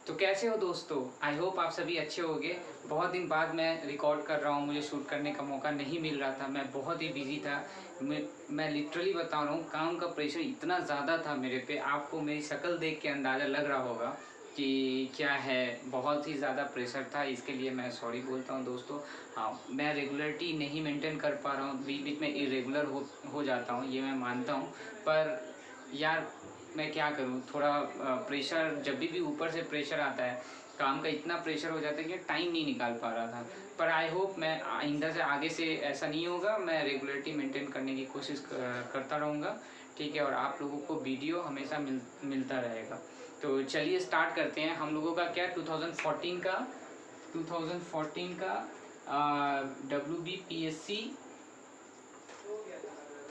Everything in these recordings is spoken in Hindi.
तो कैसे हो दोस्तों? आई होप आप सभी अच्छे होंगे। बहुत दिन बाद मैं रिकॉर्ड कर रहा हूँ, मुझे शूट करने का मौका नहीं मिल रहा था, मैं बहुत ही बिजी था। मैं लिटरली बता रहा हूँ, काम का प्रेशर इतना ज़्यादा था मेरे पे, आपको मेरी शक्ल देख के अंदाज़ा लग रहा होगा कि क्या है, बहुत ही ज़्यादा प्रेशर था। इसके लिए मैं सॉरी बोलता हूँ दोस्तों। हाँ, मैं रेगुलरिटी नहीं मेंटेन कर पा रहा हूँ, बीच बीच में इरेगुलर हो जाता हूँ, ये मैं मानता हूँ। पर यार मैं क्या करूँ, थोड़ा प्रेशर जब भी ऊपर से प्रेशर आता है, काम का इतना प्रेशर हो जाता है कि टाइम नहीं निकाल पा रहा था। पर आई होप मैं आइंदा से आगे से ऐसा नहीं होगा, मैं रेगुलरिटी मेंटेन करने की कोशिश करता रहूँगा, ठीक है। और आप लोगों को वीडियो हमेशा मिलता रहेगा। तो चलिए स्टार्ट करते हैं। हम लोगों का क्या 2014 का WBPSC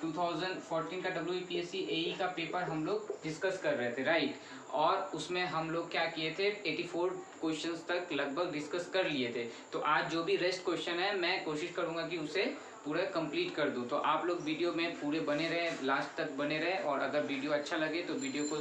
2014 का WBPSC AE का पेपर हम लोग डिस्कस कर रहे थे, राइट। और उसमें हम लोग क्या किए थे, 84 क्वेश्चंस तक लगभग डिस्कस कर लिए थे। तो आज जो भी रेस्ट क्वेश्चन है मैं कोशिश करूंगा कि उसे पूरा कंप्लीट कर दूं। तो आप लोग वीडियो में पूरे बने रहे, लास्ट तक बने रहे। और अगर वीडियो अच्छा लगे तो वीडियो को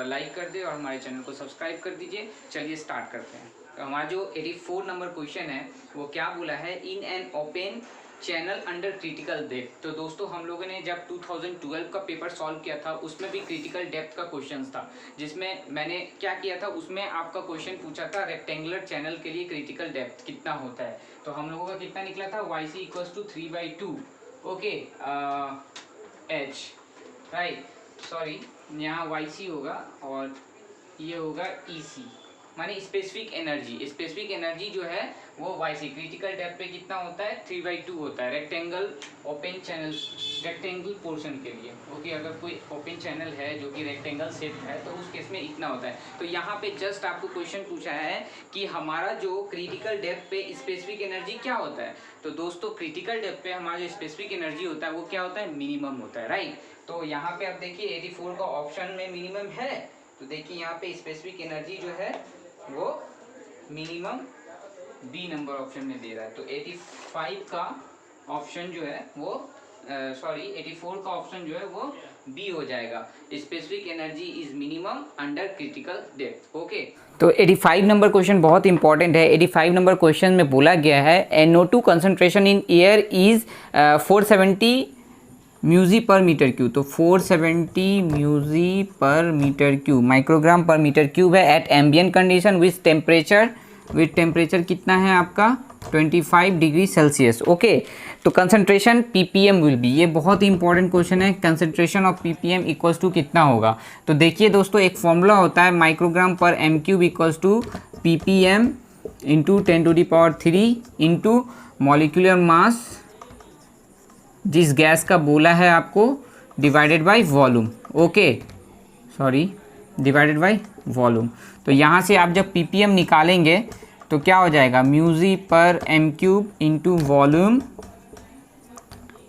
लाइक कर दे और हमारे चैनल को सब्सक्राइब कर दीजिए। चलिए स्टार्ट करते हैं। तो हमारा जो 84 नंबर क्वेश्चन है वो क्या बोला है, in an open channel under critical depth. तो दोस्तों हम लोगों ने जब 2012 का पेपर सॉल्व किया था उसमें भी क्रिटिकल डेप्थ का क्वेश्चन था, जिसमें मैंने क्या किया था, उसमें आपका क्वेश्चन पूछा था रेक्टेंगुलर चैनल के लिए क्रिटिकल डेप्थ कितना होता है। तो हम लोगों का कितना निकला था, YC equals to 3/2, okay, H, right. Sorry, यहाँ YC होगा और ये होगा EC, माने स्पेसिफिक एनर्जी जो है वो YC। क्रिटिकल डेप्थ पे कितना होता है, 3/2 होता है rectangle open channel, rectangle portion के लिए, ओके। अगर कोई ओपन चैनल है जो कि रेक्टेंगल शेप है तो उस केस में इतना होता है। तो यहाँ पे जस्ट आपको क्वेश्चन पूछा है कि हमारा जो क्रिटिकल डेप्थ पे स्पेसिफिक एनर्जी क्या होता है। तो दोस्तों क्रिटिकल डेप्थ पे हमारा जो स्पेसिफिक एनर्जी होता है वो क्या होता है, मिनिमम होता है, राइट। तो यहाँ पे आप देखिए 84 का ऑप्शन में मिनिमम है। तो देखिए यहाँ पे स्पेसिफिक एनर्जी जो है वो मिनिमम बी नंबर ऑप्शन में दे रहा है। तो 85 का ऑप्शन जो है वो 84 का ऑप्शन जो है वो बी हो जाएगा, specific energy is minimum under critical depth, okay. तो 85 नंबर क्वेश्चन बहुत इंपॉर्टेंट है। 85 नंबर क्वेश्चन में बोला गया है NO2 concentration in air is 470 mu g per metre cube. तो 470 mu g per metre cube, microgram per metre cube है at ambient condition with temperature कितना है आपका 25 डिग्री सेल्सियस, ओके। तो कंसंट्रेशन ppm विल बी, ये बहुत ही इंपॉर्टेंट क्वेश्चन है, concentration of ppm equals to कितना होगा। तो देखिए दोस्तों एक फॉर्मूला होता है, microgram per m cube equals to ppm into 10⁻³ into molecular mass जिस गैस का बोला है आपको, divided by volume, okay, sorry, divided by volume. तो यहाँ से आप जब ppm निकालेंगे तो क्या हो जाएगा, म्यूजी पर m cube into volume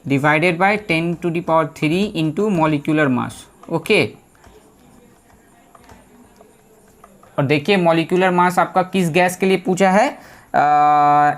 divided by 10⁻³ into molecular mass, okay. और देखिए मॉलिक्यूलर मास आपका किस गैस के लिए पूछा है,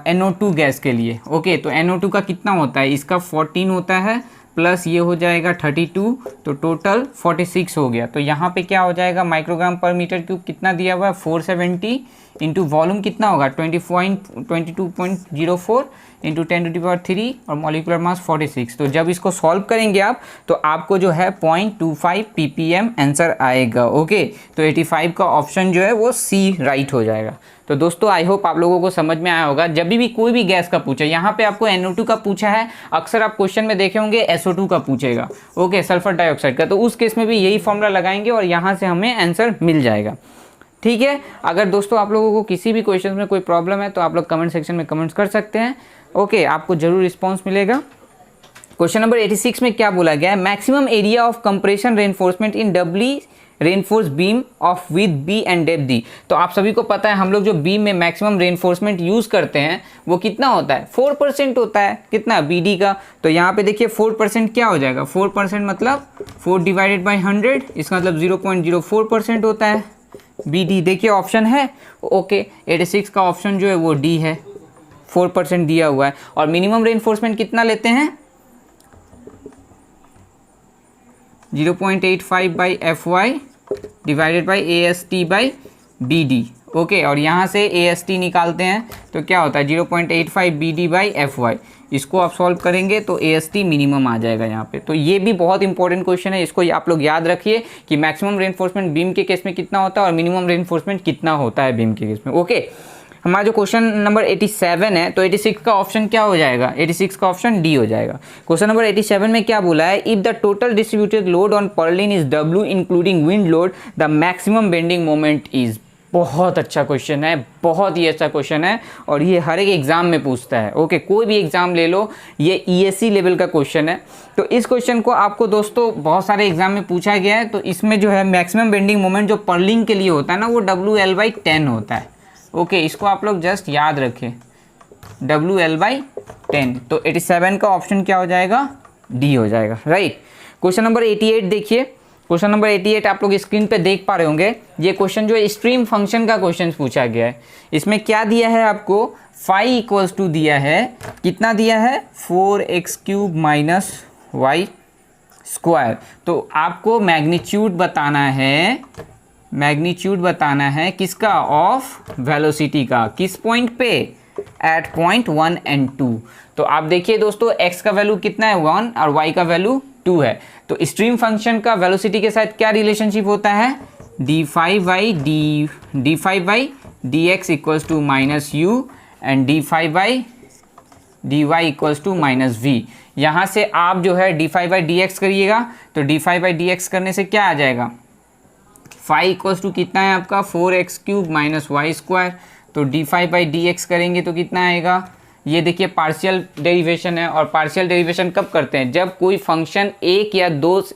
NO2 गैस के लिए, ओके। तो NO2 का कितना होता है, इसका 14 होता है, प्लस ये हो जाएगा 32, तो टोटल 46 हो गया। तो यहाँ पे क्या हो जाएगा, माइक्रोग्राम पर मीटर क्यूब कितना दिया हुआ है 470 इंटू वॉल्यूम कितना होगा 22.04 इंटू 10⁻³ और मॉलिक्यूलर मास 46। तो जब इसको सॉल्व करेंगे आप तो आपको जो है 0.25 ppm आंसर आएगा, ओके। तो 85 का ऑप्शन जो है वो C राइट हो जाएगा। तो दोस्तों आई होप आप लोगों को समझ में आया होगा। जब भी कोई भी गैस का पूछे, यहाँ पे आपको NO2 का पूछा है, अक्सर आप क्वेश्चन में देखे होंगे SO2 का पूछेगा, ओके, सल्फर डाइऑक्साइड का। तो उस केस में भी यही फॉर्मूला लगाएंगे और यहाँ से हमें आंसर मिल जाएगा, ठीक है। अगर दोस्तों आप लोगों को किसी भी क्वेश्चन में कोई प्रॉब्लम है तो आप लोग कमेंट सेक्शन में कमेंट्स कर सकते हैं, ओके, आपको जरूर रिस्पॉन्स मिलेगा। क्वेश्चन नंबर 86 में क्या बोला गया है, maximum area of compression reinforcement in doubly reinforce beam of with B and depth D. तो आप सभी को पता है हम लोग जो बीम में मैक्सिमम रेनफोर्समेंट यूज़ करते हैं वो कितना होता है, 4% होता है, कितना, BD का। तो यहाँ पे देखिए 4% क्या हो जाएगा, 4% मतलब 4 डिवाइडेड बाई 100, इसका मतलब 0.04% होता है BD। देखिए ऑप्शन है, ओके, 86 का ऑप्शन जो है वो D है, 4% दिया हुआ है। और मिनिमम रेनफोर्समेंट कितना लेते हैं, 0.85 by FY divided by AST by BD, okay, और यहाँ से AST निकालते हैं तो क्या होता है 0.85 BD/FY। इसको आप सॉल्व करेंगे तो AST मिनिमम आ जाएगा यहाँ पे। तो ये भी बहुत इंपॉर्टेंट क्वेश्चन है, इसको आप लोग याद रखिए कि मैक्सिमम रेनफोर्समेंट बीम के केस में कितना होता है और मिनिमम रेनफोर्समेंट कितना होता है बीम के केस में। ओके, हमारा जो क्वेश्चन नंबर 87 है, तो 86 का ऑप्शन क्या हो जाएगा, 86 का ऑप्शन डी हो जाएगा। क्वेश्चन नंबर 87 में क्या बोला है, if the total distributed load on Perlin is W including wind load, the maximum bending moment is. बहुत अच्छा क्वेश्चन है, बहुत ही अच्छा क्वेश्चन है और ये हर एक एग्जाम में पूछता है। ओके, कोई भी एग्जाम ले लो, ये ESC लेवल का क्वेश्चन है। तो इस क्वेश्चन को आपको दोस्तों बहुत सारे एग्जाम में पूछा गया है। तो इसमें जो है मैक्सिमम बेंडिंग मोमेंट जो पर्लिंग के लिए होता है ना, वो WL/10 होता है। ओके, इसको आप लोग जस्ट याद रखें, WL/10। तो 87 का ऑप्शन क्या हो जाएगा, डी हो जाएगा, राइट। क्वेश्चन नंबर 88 देखिए। क्वेश्चन नंबर 88 आप लोग स्क्रीन पे देख पा रहे होंगे। ये क्वेश्चन जो है स्ट्रीम फंक्शन का क्वेश्चन पूछा गया है। इसमें क्या दिया है आपको, फाई इक्वल्स टू दिया है, कितना दिया है 4x³ - y²। तो आपको मैग्नीट्यूड बताना है किसका, ऑफ वेलोसिटी का, किस पॉइंट पे, एट पॉइंट 1 और 2। तो आप देखिए दोस्तों, x का वैल्यू कितना है 1 और y का वैल्यू 2 है। तो स्ट्रीम फंक्शन का वेलोसिटी के साथ क्या रिलेशनशिप होता है, d5/dx equals to -u and d5/dy equals to -v। यहाँ से आप जो है d5/dx करिएगा, तो d5/dx करने से क्या आ जाएगा, फाई इक्वल्स टू कितना है आपका 4x³ - y²। तो d5/dx करेंगे तो कितना आएगा, ये देखिए पार्शियल डेरिवेशन है। और पार्शियल डेरिवेशन कब करते हैं, जब कोई फंक्शन एक या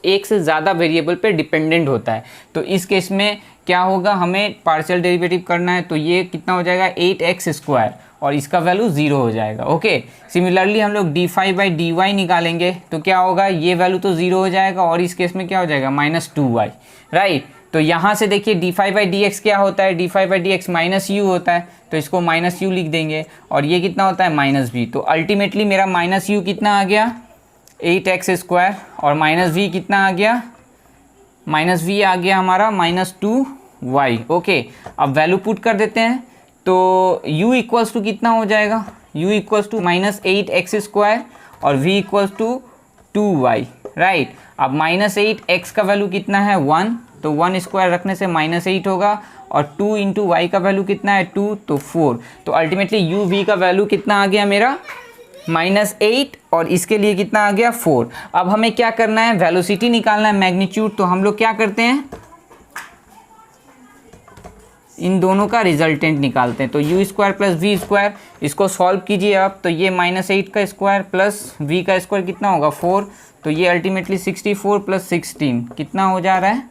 एक से ज़्यादा वेरिएबल पे डिपेंडेंट होता है। तो इस केस में क्या होगा, हमें पार्शियल डेरिवेटिव करना है, तो ये कितना हो जाएगा 8x² और इसका वैल्यू 0 हो जाएगा। ओके, सिमिलरली हम लोग d5/dy निकालेंगे तो क्या होगा, ये वैल्यू तो 0 हो जाएगा और इस केस में क्या हो जाएगा -2y, राइट। तो यहाँ से देखिए d5/dx क्या होता है, d5/dx -u होता है, तो इसको -u लिख देंगे और ये कितना होता है -v। तो अल्टीमेटली मेरा -u कितना आ गया 8x² और -v कितना आ गया, -v आ गया हमारा -2y। ओके, अब वैल्यू पुट कर देते हैं तो u इक्वल्स टू कितना हो जाएगा, u इक्वल्स टू -8x² और v equals to 2y, right. अब -8x का वैल्यू कितना है 1, तो 1² रखने से -8 होगा और 2 × y का वैल्यू कितना है 2, तो 4। तो अल्टीमेटली u v का वैल्यू कितना आ गया मेरा -8 और इसके लिए कितना आ गया 4। अब हमें क्या करना है, वेलोसिटी निकालना है, मैग्नीट्यूड। तो हम लोग क्या करते हैं, इन दोनों का रिजल्टेंट निकालते हैं। तो u² + v², इसको सॉल्व कीजिए आप, तो ये -8 का स्क्वायर प्लस v का स्क्वायर कितना होगा 4। तो ये अल्टीमेटली 64 + 16 कितना हो जा रहा है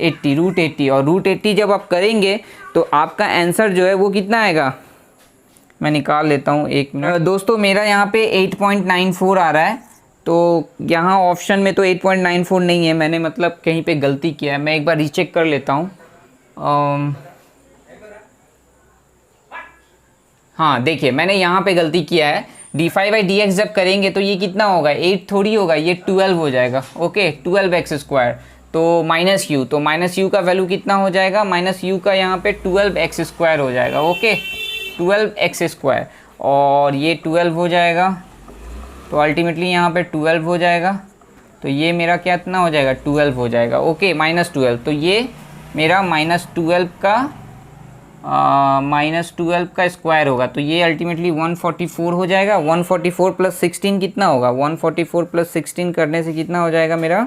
80, √80। और √80 जब आप करेंगे तो आपका आंसर जो है वो कितना आएगा, मैं निकाल लेता हूँ एक मिनट। दोस्तों मेरा यहाँ पे 8.94 आ रहा है, तो यहाँ ऑप्शन में तो 8.94 नहीं है, मैंने मतलब कहीं पे गलती किया है। मैं एक बार रीचेक कर लेता हूँ। हाँ देखिए, मैंने यहाँ पे गलती किया है। d5/dx जब करेंगे तो ये कितना होगा 8 थोड़ी होगा, ये 12 हो जाएगा। ओके, 12x², तो -u, तो -u का वैल्यू कितना हो जाएगा, -u का यहाँ पे 12x² हो जाएगा। ओके, 12x² और ये 12 हो जाएगा, तो अल्टीमेटली यहाँ पे 12 हो जाएगा। तो ये मेरा कितना हो जाएगा 12 हो जाएगा। ओके, -12, तो ये मेरा -12 का स्क्वायर होगा, तो ये अल्टीमेटली 144 हो जाएगा। 144 + 16 कितना होगा, 144 + 16 करने से कितना हो जाएगा मेरा,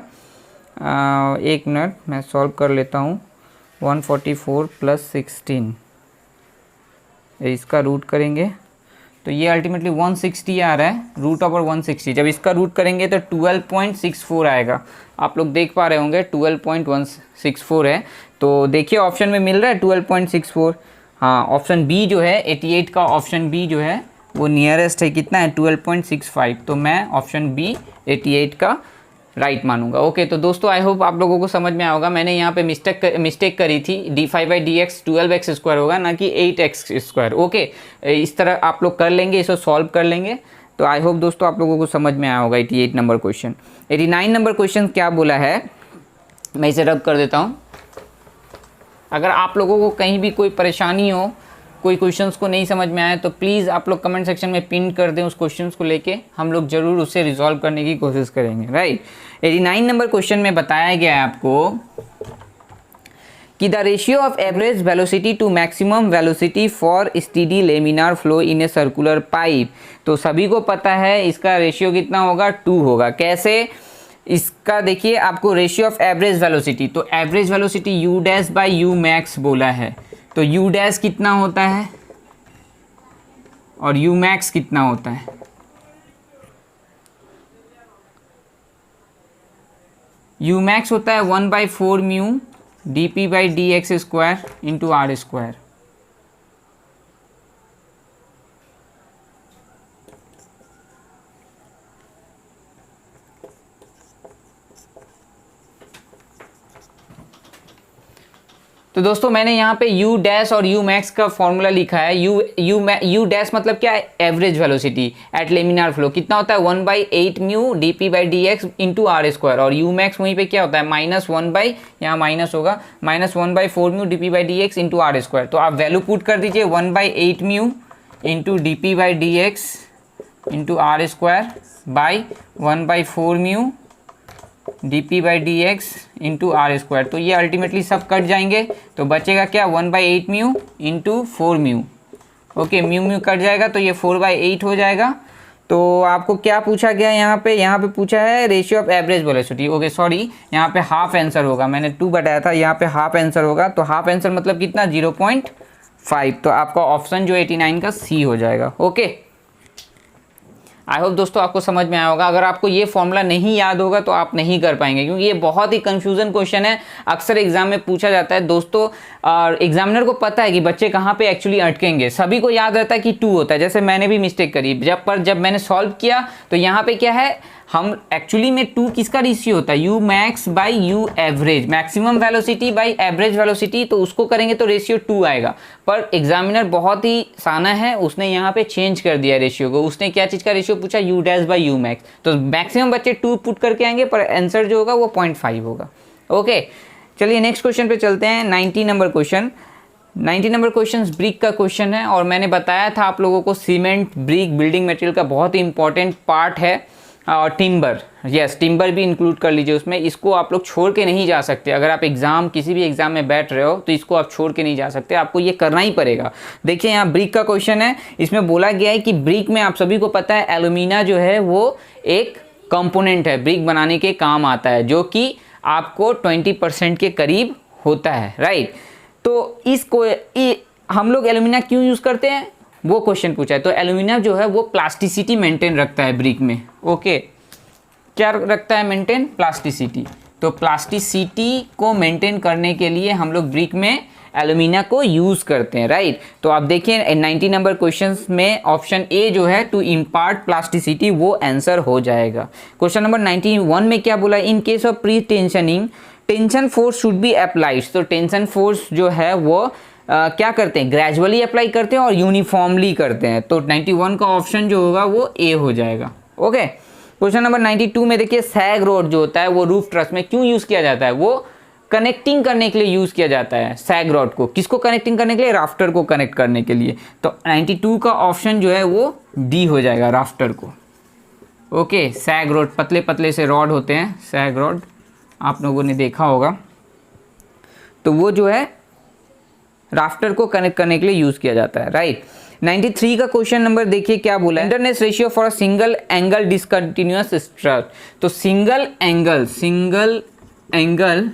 एक मिनट मैं सॉल्व कर लेता हूँ। 144 + 16 इसका रूट करेंगे तो ये अल्टीमेटली 160 आ रहा है, √160। जब इसका रूट करेंगे तो 12.64 आएगा। आप लोग देख पा रहे होंगे 12.164 है। तो देखिए ऑप्शन में मिल रहा है 12.64। हाँ, ऑप्शन बी जो है 88 का ऑप्शन बी जो है वो नियरेस्ट है, कितना है 12.65। तो मैं ऑप्शन बी 88 का राइट मानूंगा। ओके, तो दोस्तों आई होप आप लोगों को समझ में आया होगा। मैंने यहाँ पे मिस्टेक करी थी, d5/dx 12x² होगा ना कि 8x²। ओके, इस तरह आप लोग कर लेंगे, इसको सॉल्व कर लेंगे। तो आई होप दोस्तों आप लोगों को समझ में आया होगा 88 नंबर क्वेश्चन। 89 नंबर क्वेश्चन क्या बोला है, मैं इसे रब कर देता हूँ। अगर आप लोगों को कहीं भी कोई परेशानी हो, कोई क्वेश्चंस को नहीं समझ में आए, तो प्लीज़ आप लोग कमेंट सेक्शन में पिन कर दें उस क्वेश्चंस को लेके, हम लोग ज़रूर उसे रिजॉल्व करने की कोशिश करेंगे, राइट। 89 नंबर क्वेश्चन में बताया गया है आपको कि the ratio of average velocity to maximum velocity for steady laminar flow in a circular pipe. तो सभी को पता है इसका रेशियो कितना होगा, 2 होगा। कैसे, इसका देखिए आपको रेशियो ऑफ एवरेज वेलोसिटी, तो average velocity you dash by you max बोला है, तो यू डैश कितना होता है और यू मैक्स कितना होता है। यू मैक्स होता है 1/4 म्यू dp/dx² इंटू r²। तो दोस्तों मैंने यहाँ पे u डैश और u मैक्स का फॉर्मूला लिखा है। u डैश मतलब क्या है, average velocity at laminar flow कितना होता है 1/8 म्यू dp/dx इंटू r², और u मैक्स वहीं पे क्या होता है -1 यहाँ माइनस होगा -1/4 म्यू dp/dx इंटू r²। तो आप वैल्यू पुट कर दीजिए 1/8 mu into dp/dx into r² by 1/4 mu dp/dx into r²। तो ये अल्टीमेटली सब कट जाएंगे, तो बचेगा क्या 1/8 mu into 4 mu. Okay, mu mu cut जाएगा तो ये 4/8 हो जाएगा। तो आपको क्या पूछा गया यहाँ पे पूछा है ratio of average velocity. Okay sorry, यहाँ पे हाफ आंसर होगा, मैंने 2 बताया था, यहाँ पे हाफ आंसर होगा। तो हाफ आंसर मतलब कितना 0.5। तो आपका ऑप्शन जो 89 का सी हो जाएगा। ओके, आई होप दोस्तों आपको समझ में आया होगा। अगर आपको ये फॉर्मूला नहीं याद होगा तो आप नहीं कर पाएंगे, क्योंकि ये बहुत ही कंफ्यूजन क्वेश्चन है, अक्सर एग्जाम में पूछा जाता है दोस्तों। और एग्जामिनर को पता है कि बच्चे कहाँ पे एक्चुअली अटकेंगे। सभी को याद रहता है कि 2 होता है, जैसे मैंने भी मिस्टेक करी जब मैंने सॉल्व किया तो यहाँ पे क्या है, हम एक्चुअली में 2 किसका रेशियो होता है, you max by you average, maximum velocity by average velocity, तो उसको करेंगे तो रेशियो 2 आएगा। पर एग्जामिनर बहुत ही साना है, उसने यहाँ पे चेंज कर दिया रेशियो को। उसने क्या चीज़ का रेशियो पूछा, you dash by you max. तो मैक्सिमम बच्चे 2 पुट करके आएंगे, पर आंसर जो होगा वो 0.5 होगा। ओके, चलिए नेक्स्ट क्वेश्चन पे चलते हैं। 90 नंबर क्वेश्चन ब्रिक का क्वेश्चन है, और मैंने बताया था आप लोगों को सीमेंट ब्रिक बिल्डिंग मटेरियल का बहुत ही इंपॉर्टेंट पार्ट है। और टिम्बर, यस टिम्बर भी इंक्लूड कर लीजिए उसमें। इसको आप लोग छोड़ के नहीं जा सकते। अगर आप किसी भी एग्जाम में बैठ रहे हो तो इसको आप छोड़ के नहीं जा सकते, आपको ये करना ही पड़ेगा। देखिए यहाँ ब्रिक का क्वेश्चन है, इसमें बोला गया है कि ब्रिक में आप सभी को पता है एल्यूमिना जो है वो एक कंपोनेंट है, ब्रिक बनाने के काम आता है, जो कि आपको 20% के करीब होता है, राइट। तो इसको हम लोग एल्यूमिना क्यों यूज़ करते हैं, वो क्वेश्चन पूछा है। तो एल्यूमिना जो है वो प्लास्टिसिटी मेंटेन रखता है ब्रिक में। ओके, क्या रखता है मेंटेन, प्लास्टिसिटी। तो प्लास्टिसिटी को मेंटेन करने के लिए हम लोग ब्रिक में एल्यूमिना को यूज़ करते हैं, राइट। तो आप देखिए 90 नंबर क्वेश्चन में ऑप्शन ए जो है टू इम्पार्ट प्लास्टिसिटी, वो आंसर हो जाएगा। क्वेश्चन नंबर 91 में क्या बोला, in case of pre tensioning tension force should be applied. तो टेंशन फोर्स जो है वो क्या करते हैं, ग्रेजुअली अप्लाई करते हैं और यूनिफॉर्मली करते हैं। तो 91 का ऑप्शन जो होगा वो ए हो जाएगा। ओके, क्वेश्चन नंबर 92 में देखिए सैग रोड जो होता है वो रूफ ट्रस में क्यों यूज़ किया जाता है, वो कनेक्टिंग करने के लिए यूज़ किया जाता है। सैग रॉड को किसको कनेक्टिंग करने के लिए, राफ्टर को कनेक्ट करने के लिए। तो 92 का ऑप्शन जो है वो डी हो जाएगा, राफ्टर को। ओके, सैग रॉड पतले पतले से रॉड होते हैं, सैग रॉड आप लोगों ने देखा होगा, तो वो जो है राफ्टर को कनेक्ट करने के लिए यूज़ किया जाता है, राइट। 93 का क्वेश्चन नंबर देखिए क्या बोला है, slenderness ratio for a single angle discontinuous strut. तो सिंगल एंगल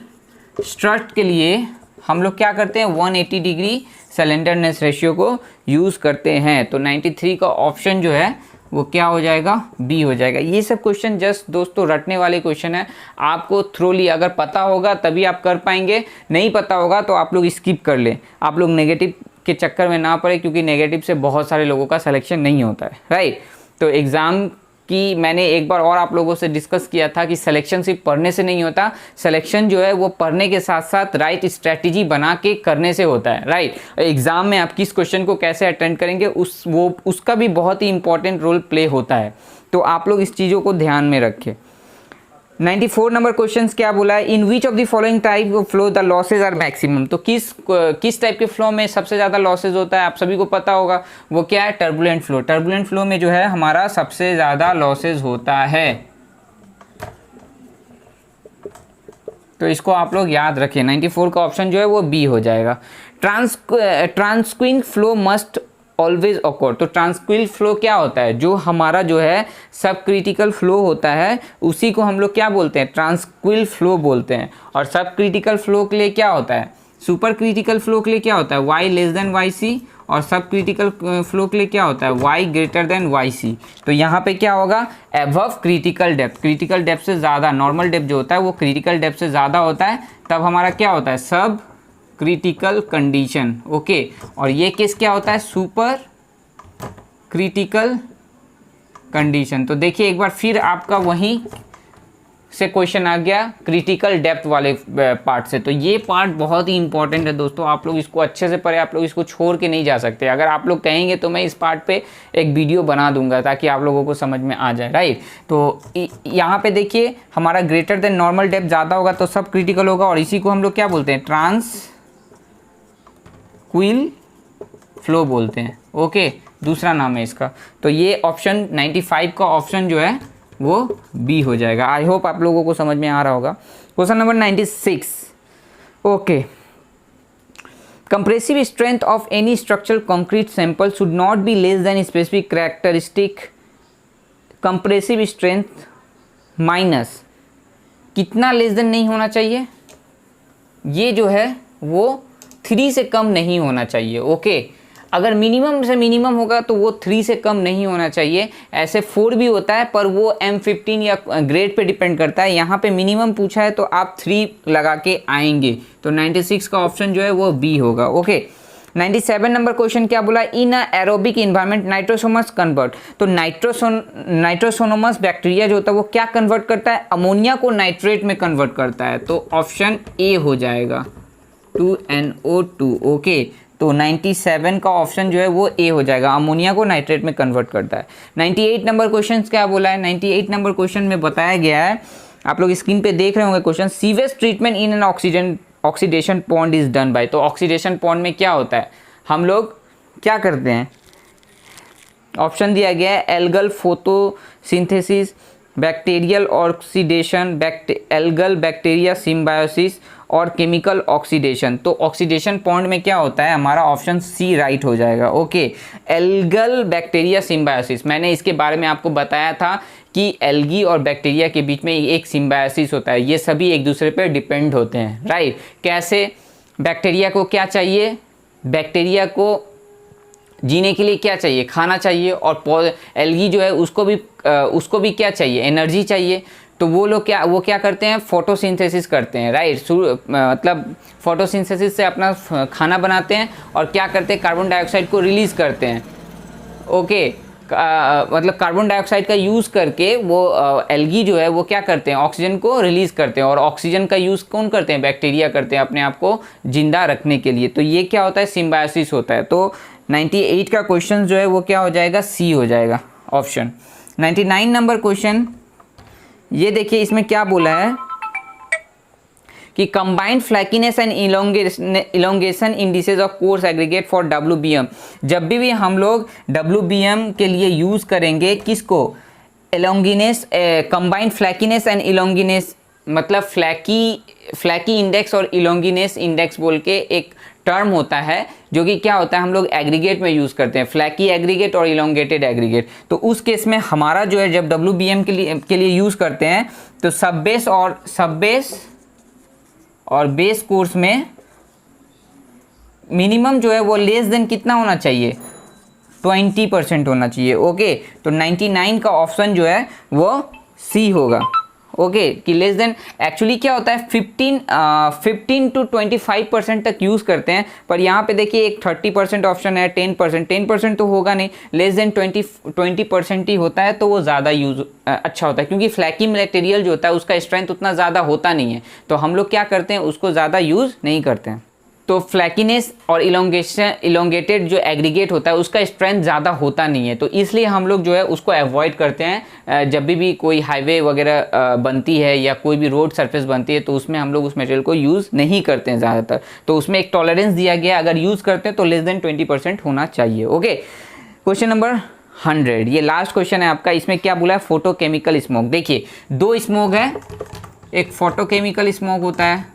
स्ट्रट के लिए हम लोग क्या करते हैं, 180 डिग्री सिलेंडरनेस रेशियो को यूज़ करते हैं। तो 93 का ऑप्शन जो है वो क्या हो जाएगा, बी हो जाएगा। ये सब क्वेश्चन जस्ट दोस्तों रटने वाले क्वेश्चन है, आपको थ्रोली अगर पता होगा तभी आप कर पाएंगे, नहीं पता होगा तो आप लोग स्किप कर लें। आप लोग नेगेटिव के चक्कर में ना पड़े, क्योंकि नेगेटिव से बहुत सारे लोगों का सिलेक्शन नहीं होता है, राइट। तो एग्ज़ाम की मैंने एक बार और आप लोगों से डिस्कस किया था कि सिलेक्शन सिर्फ पढ़ने से नहीं होता, सिलेक्शन जो है वो पढ़ने के साथ साथ राइट स्ट्रैटेजी बना के करने से होता है, राइट। एग्ज़ाम में आप किस क्वेश्चन को कैसे अटेंड करेंगे उसका भी बहुत ही इंपॉर्टेंट रोल प्ले होता है। तो आप लोग इस चीज़ों को ध्यान में रखें। 94 नंबर क्वेश्चन क्या बोला है, in which of the following type of flow the losses are maximum. तो किस टाइप के फ्लो में सबसे ज़्यादा लॉसेज होता है, आप सभी को पता होगा, वो क्या है, टर्बुलेंट फ्लो। टर्बुलेंट फ्लो में जो है हमारा सबसे ज़्यादा लॉसेज होता है, तो इसको आप लोग याद रखें। 94 का ऑप्शन जो है वो बी हो जाएगा। ट्रांसक्विल फ्लो मस्ट ऑलवेज ऑकर। तो ट्रांसक्विल फ्लो क्या होता है, जो हमारा जो है सब क्रिटिकल फ्लो होता है उसी को हम लोग क्या बोलते हैं, ट्रांसक्विल फ्लो बोलते हैं। और सब क्रिटिकल फ्लो के लिए क्या होता है, सुपर क्रिटिकल फ्लो के लिए क्या होता है, y less than y c. और सब क्रिटिकल फ्लो के लिए क्या होता है, y greater than y c. तो यहाँ पे क्या होगा, above critical depth. Critical depth से ज़्यादा, नॉर्मल डेप्थ जो होता है वो क्रिटिकल डेप्थ से ज़्यादा होता है, तब हमारा क्या होता है, सब क्रिटिकल कंडीशन। ओके, और ये केस क्या होता है, सुपर क्रिटिकल कंडीशन। तो देखिए एक बार फिर आपका वहीं से क्वेश्चन आ गया क्रिटिकल डेप्थ वाले पार्ट से। तो ये पार्ट बहुत ही इंपॉर्टेंट है दोस्तों, आप लोग इसको अच्छे से पढ़े, आप लोग इसको छोड़ के नहीं जा सकते। अगर आप लोग कहेंगे तो मैं इस पार्ट पे एक वीडियो बना दूंगा ताकि आप लोगों को समझ में आ जाए, राइट। तो यहाँ पे देखिए हमारा ग्रेटर देन नॉर्मल डेप्थ ज़्यादा होगा तो सब क्रिटिकल होगा, और इसी को हम लोग क्या बोलते हैं, ट्रांसक्विल फ्लो बोलते हैं। ओके, दूसरा नाम है इसका। तो ये ऑप्शन 95 का ऑप्शन जो है वो बी हो जाएगा। आई होप आप लोगों को समझ में आ रहा होगा। Question number 96। Okay, compressive strength of any structural concrete sample should not be less than specific characteristic compressive strength minus, कितना लेस देन नहीं होना चाहिए, ये जो है वो 3 से कम नहीं होना चाहिए। ओके, अगर मिनिमम से मिनिमम होगा तो वो 3 से कम नहीं होना चाहिए। ऐसे 4 भी होता है पर वो M15 या ग्रेड पे डिपेंड करता है। यहाँ पे मिनिमम पूछा है तो आप 3 लगा के आएंगे। तो 96 का ऑप्शन जो है वो बी होगा। ओके, 97 नंबर क्वेश्चन क्या बोला, इन अ एरोबिक इन्वायरमेंट नाइट्रोसोमस कन्वर्ट। तो नाइट्रोसोनोमस बैक्टीरिया जो होता है वो क्या कन्वर्ट करता है, अमोनिया को नाइट्रेट में कन्वर्ट करता है। तो ऑप्शन ए हो जाएगा 2NO2। ओके, तो 97 का ऑप्शन जो है वो ए हो जाएगा, अमोनिया को नाइट्रेट में कन्वर्ट करता है। 98 नंबर क्वेश्चन क्या बोला है, 98 नंबर क्वेश्चन में बताया गया है, आप लोग स्क्रीन पे देख रहे होंगे question, sewage treatment in an oxidation pond is done by. तो ऑक्सीडेशन पॉन्ड में क्या होता है, हम लोग क्या करते हैं, ऑप्शन दिया गया है algal photosynthesis, bacterial oxidation, algal bacteria symbiosis और केमिकल ऑक्सीडेशन। तो ऑक्सीडेशन पॉन्ड में क्या होता है, हमारा ऑप्शन सी राइट हो जाएगा। ओके, एल्गल बैक्टीरिया सिम्बायोसिस, मैंने इसके बारे में आपको बताया था कि एल्गी और बैक्टीरिया के बीच में एक सिम्बायोसिस होता है, ये सभी एक दूसरे पर डिपेंड होते हैं, राइट। कैसे, बैक्टीरिया को क्या चाहिए, बैक्टीरिया को जीने के लिए क्या चाहिए, खाना चाहिए, और एल्गी जो है उसको भी क्या चाहिए, एनर्जी चाहिए। तो वो लोग वो क्या करते हैं, फोटोसिंथेसिस करते हैं, राइट। मतलब फोटोसिंथेसिस से अपना खाना बनाते हैं और क्या करते हैं, कार्बन डाइऑक्साइड को रिलीज़ करते हैं। ओके, मतलब कार्बन डाइऑक्साइड का यूज़ करके वो एल्गी जो है वो क्या करते हैं, ऑक्सीजन को रिलीज़ करते हैं, और ऑक्सीजन का यूज़ कौन करते हैं, बैक्टीरिया करते हैं अपने आप को जिंदा रखने के लिए। तो ये क्या होता है, सिम्बायोसिस होता है। तो 98 का क्वेश्चन जो है वो क्या हो जाएगा, सी हो जाएगा ऑप्शन। 99 नंबर क्वेश्चन ये देखिए, इसमें क्या बोला है कि combined flakiness and elongation indices of coarse aggregate for WBM। जब भी हम लोग WBM के लिए यूज़ करेंगे किसको, एलोंगिनेस, कंबाइंड फ्लैकीनेस एंड इलोंगिनेस, मतलब फ्लैकी इंडेक्स और इलोंगिनेस इंडेक्स बोल के एक टर्म होता है जो कि क्या होता है, हम लोग एग्रीगेट में यूज़ करते हैं, फ्लैकी एग्रीगेट और इलोंगेटेड एग्रीगेट। तो उस केस में हमारा जो है जब WBM के लिए यूज़ करते हैं तो सब बेस और बेस कोर्स में मिनिमम जो है वो लेस देन कितना होना चाहिए, 20% होना चाहिए। ओके, तो 99 का ऑप्शन जो है वो सी होगा। ओके, कि लेस देन, एक्चुअली क्या होता है 15 to 25% तक यूज़ करते हैं, पर यहाँ पे देखिए एक 30% ऑप्शन है, 10% तो होगा नहीं, लेस देन 20% ही होता है, तो वो ज़्यादा यूज़ अच्छा होता है, क्योंकि फ्लैकी मटेरियल जो होता है उसका स्ट्रेंथ उतना ज़्यादा होता नहीं है, तो हम लोग क्या करते हैं उसको ज़्यादा यूज़ नहीं करते हैं। तो फ्लैकीनेस और इलोंगेटेड जो एग्रीगेट होता है उसका स्ट्रेंथ ज़्यादा होता नहीं है, तो इसलिए हम लोग जो है उसको अवॉइड करते हैं। जब भी कोई हाईवे वगैरह बनती है या कोई भी रोड सरफेस बनती है तो उसमें हम लोग उस मटेरियल को यूज़ नहीं करते हैं ज़्यादातर। तो उसमें एक टॉलरेंस दिया गया, अगर यूज़ करते हैं तो लेस देन 20% होना चाहिए। ओके, क्वेश्चन नंबर 100, ये लास्ट क्वेश्चन है आपका। इसमें क्या बोला है, फोटोकेमिकल स्मोक। देखिए 2 स्मोक है, एक फोटोकेमिकल स्मोक होता है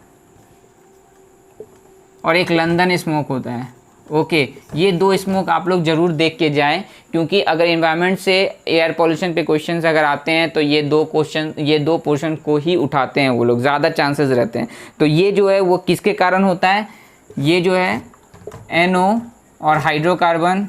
और एक लंदन स्मोक होता है। ओके, ये 2 स्मोक आप लोग ज़रूर देख के जाएं, क्योंकि अगर एनवायरनमेंट से एयर पॉल्यूशन पे क्वेश्चंस अगर आते हैं तो ये 2 पोर्शन को ही उठाते हैं वो लोग, ज़्यादा चांसेस रहते हैं। तो ये जो है वो किसके कारण होता है, ये जो है NO और हाइड्रोकार्बन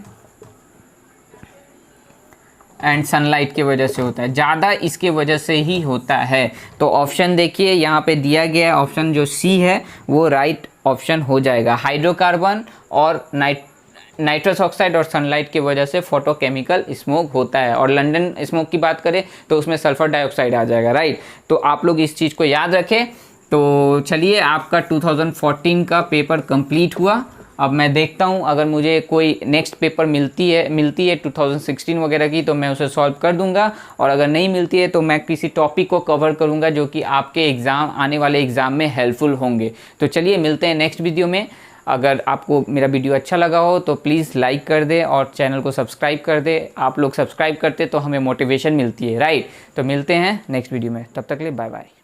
एंड सनलाइट की वजह से होता है, ज़्यादा इसके वजह से ही होता है। तो ऑप्शन देखिए यहाँ पे दिया गया है, ऑप्शन जो सी है वो राइट ऑप्शन हो जाएगा। हाइड्रोकार्बन और नाइट्रस ऑक्साइड और सनलाइट की वजह से फोटोकेमिकल स्मोक होता है। और लंदन स्मोक की बात करें तो उसमें सल्फर डाइऑक्साइड आ जाएगा, राइट। तो आप लोग इस चीज़ को याद रखें। तो चलिए, आपका 2014 का पेपर कंप्लीट हुआ। अब मैं देखता हूँ अगर मुझे कोई नेक्स्ट पेपर मिलती है 2016 वगैरह की, तो मैं उसे सॉल्व कर दूंगा। और अगर नहीं मिलती है तो मैं किसी टॉपिक को कवर करूंगा जो कि आपके आने वाले एग्ज़ाम में हेल्पफुल होंगे। तो चलिए, मिलते हैं नेक्स्ट वीडियो में। अगर आपको मेरा वीडियो अच्छा लगा हो तो प्लीज़ लाइक कर दे और चैनल को सब्सक्राइब कर दे। आप लोग सब्सक्राइब करते तो हमें मोटिवेशन मिलती है, राइट। तो मिलते हैं नेक्स्ट वीडियो में, तब तक के लिए बाय बाय।